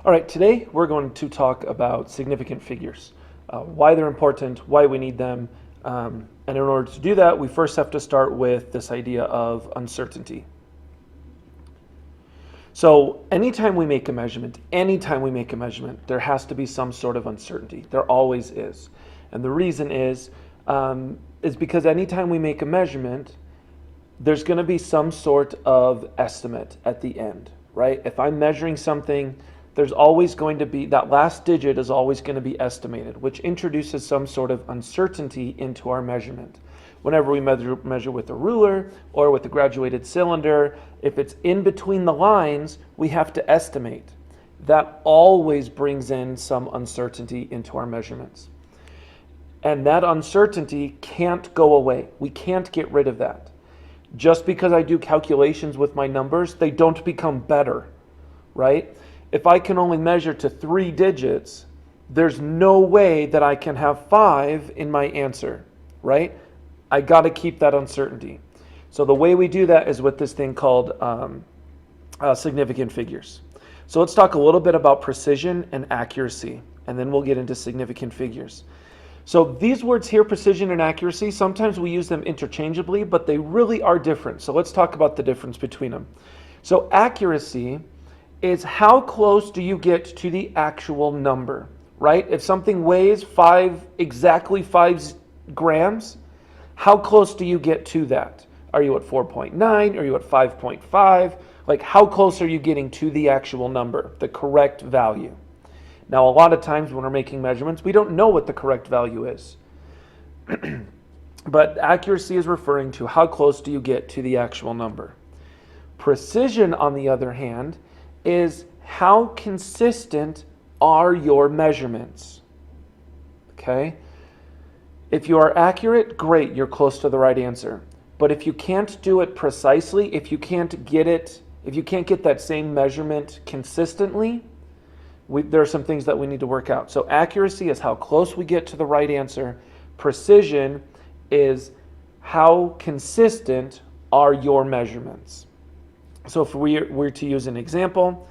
All right, today we're going to talk about significant figures, why they're important, why we need them, and in order to do that, we first have to start with this idea of uncertainty. So anytime we make a measurement, there has to be some sort of uncertainty. There always is. And the reason is because anytime we make a measurement, there's going to be some sort of estimate at the end, right? If I'm measuring something, there's always going to be, that last digit is always going to be estimated, which introduces some sort of uncertainty into our measurement. Whenever we measure with a ruler or with a graduated cylinder, if it's in between the lines, we have to estimate. That always brings in some uncertainty into our measurements. And that uncertainty can't go away. We can't get rid of that. Just because I do calculations with my numbers, they don't become better, right? If I can only measure to 3 digits, there's no way that I can have 5 in my answer, right? I got to keep that uncertainty. So the way we do that is with this thing called significant figures. So let's talk a little bit about precision and accuracy, and then we'll get into significant figures. So these words here, precision and accuracy, sometimes we use them interchangeably, but they really are different. So let's talk about the difference between them. So accuracy is how close do you get to the actual number, right? If something weighs exactly 5 grams, how close do you get to that? Are you at 4.9? Are you at 5.5? Like, how close are you getting to the actual number, the correct value? Now, a lot of times when we're making measurements, we don't know what the correct value is. But accuracy is referring to how close do you get to the actual number. Precision, on the other hand, is how consistent are your measurements. Okay? If you are accurate, great, you're close to the right answer. But if you can't do it precisely, if you can't get that same measurement consistently, there are some things that we need to work out. So accuracy is how close we get to the right answer. Precision is how consistent are your measurements. So if we're to use an example,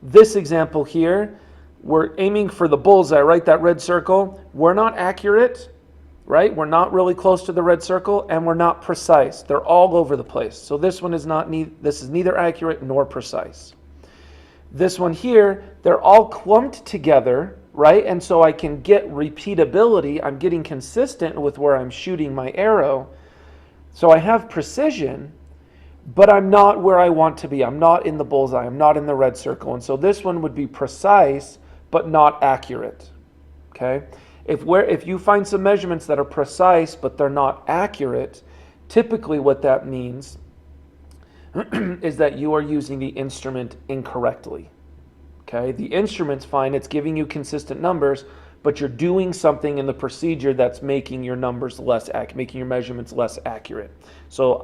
this example here, we're aiming for the bullseye, right? That red circle. We're not accurate, right? We're not really close to the red circle, and we're not precise. They're all over the place. So this one is this is neither accurate nor precise. This one here, they're all clumped together, right? And so I can get repeatability. I'm getting consistent with where I'm shooting my arrow. So I have precision, but I'm not where I want to be. I'm not in the bullseye. I'm not in the red circle. And so this one would be precise, but not accurate, okay? If you find some measurements that are precise, but they're not accurate, typically what that means is that you are using the instrument incorrectly. Okay, the instrument's fine, it's giving you consistent numbers, but you're doing something in the procedure that's making your numbers making your measurements less accurate. So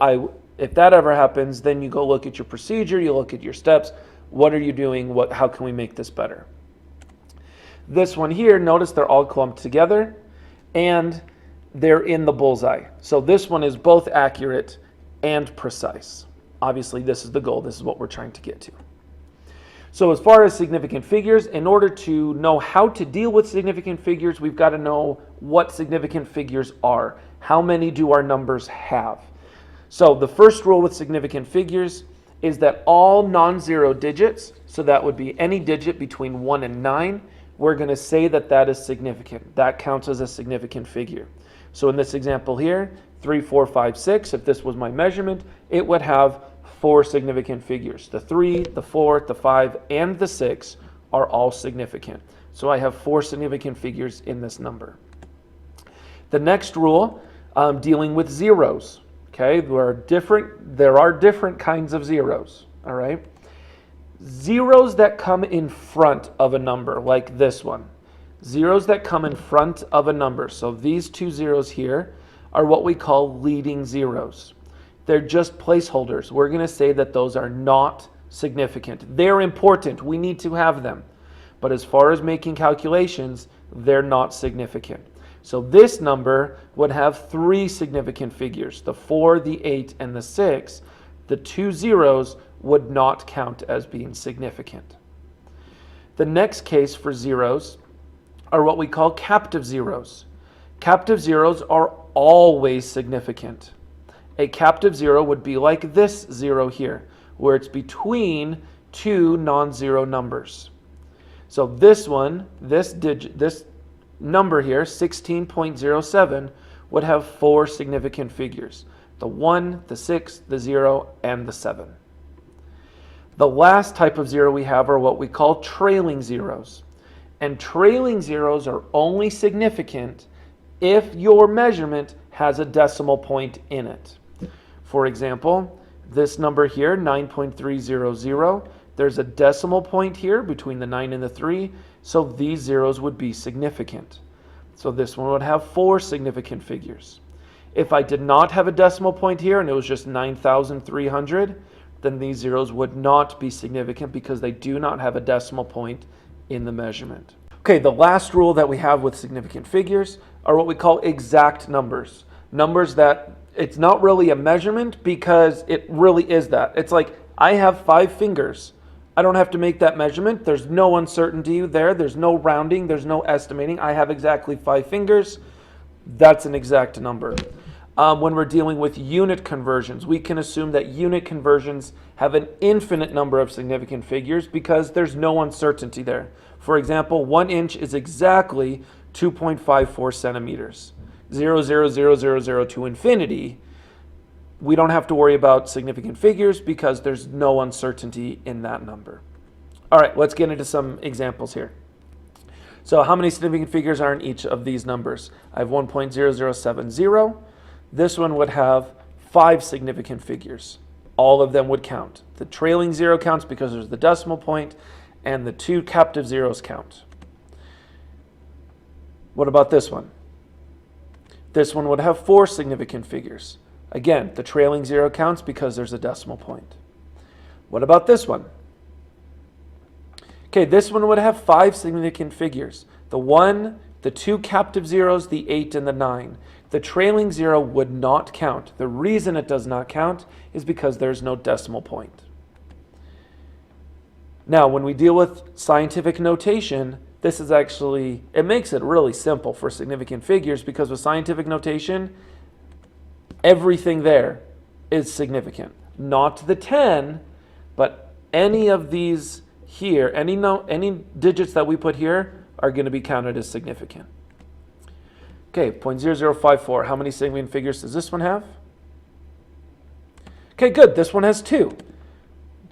if that ever happens, then you go look at your procedure, you look at your steps, what are you doing, how can we make this better? This one here, notice they're all clumped together and they're in the bullseye. So this one is both accurate and precise. Obviously, this is the goal. This is what we're trying to get to. So as far as significant figures, in order to know how to deal with significant figures, we've got to know what significant figures are. How many do our numbers have? So the first rule with significant figures is that all non-zero digits, so that would be any digit between 1 and 9, we're going to say that that is significant. That counts as a significant figure. So in this example here, 3, 4, 5, 6, if this was my measurement, it would have 4 significant figures. The 3, the 4, the 5, and the 6 are all significant. So I have 4 significant figures in this number. The next rule, dealing with zeros. Okay, there are different kinds of zeros. All right, zeros that come in front of a number, like this one. Zeros that come in front of a number. So these 2 zeros here are what we call leading zeros. They're just placeholders. We're going to say that those are not significant. They're important. We need to have them. But as far as making calculations, they're not significant. So this number would have 3 significant figures, the 4, the 8, and the 6. The 2 zeros would not count as being significant. The next case for zeros are what we call captive zeros. Captive zeros are always significant. A captive zero would be like this zero here, where it's between two non-zero numbers. So this one, this number here, 16.07, would have four significant figures: the 1, the 6, the 0, and the 7. The last type of zero we have are what we call trailing zeros. And trailing zeros are only significant if your measurement has a decimal point in it. For example, this number here, 9.300, there's a decimal point here between the 9 and the 3, so these zeros would be significant. So this one would have four significant figures. If I did not have a decimal point here and it was just 9,300, then these zeros would not be significant because they do not have a decimal point in the measurement. Okay, the last rule that we have with significant figures are what we call exact numbers. Numbers that it's not really a measurement because it really is that. It's like, I have 5 fingers. I don't have to make that measurement. There's no uncertainty there. There's no rounding. There's no estimating. I have exactly 5 fingers. That's an exact number. When we're dealing with unit conversions, we can assume that unit conversions have an infinite number of significant figures because there's no uncertainty there. For example, 1 inch is exactly 2.54 centimeters. 0.00000 to infinity, we don't have to worry about significant figures because there's no uncertainty in that number. All right, let's get into some examples here. So how many significant figures are in each of these numbers? I have 1.0070. This one would have 5 significant figures. All of them would count. The trailing zero counts because there's the decimal point, and the 2 captive zeros count. What about this one? This one would have 4 significant figures. Again, the trailing zero counts because there's a decimal point. What about this one? Okay, this one would have 5 significant figures. The 1, the 2 captive zeros, the 8, and the 9. The trailing zero would not count. The reason it does not count is because there's no decimal point. Now, when we deal with scientific notation, this is actually, it makes it really simple for significant figures because with scientific notation, everything there is significant. Not the 10, but any of these here, any digits that we put here are going to be counted as significant. Okay, 0.0054. How many significant figures does this one have? Okay, good. This one has 2.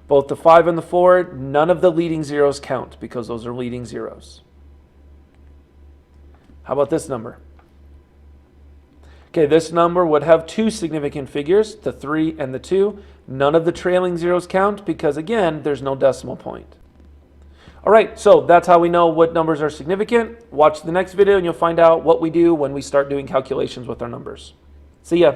Both the 5 and the 4, none of the leading zeros count because those are leading zeros. How about this number? Okay, this number would have 2 significant figures, the 3 and the 2. None of the trailing zeros count because, again, there's no decimal point. All right, so that's how we know what numbers are significant. Watch the next video and you'll find out what we do when we start doing calculations with our numbers. See ya.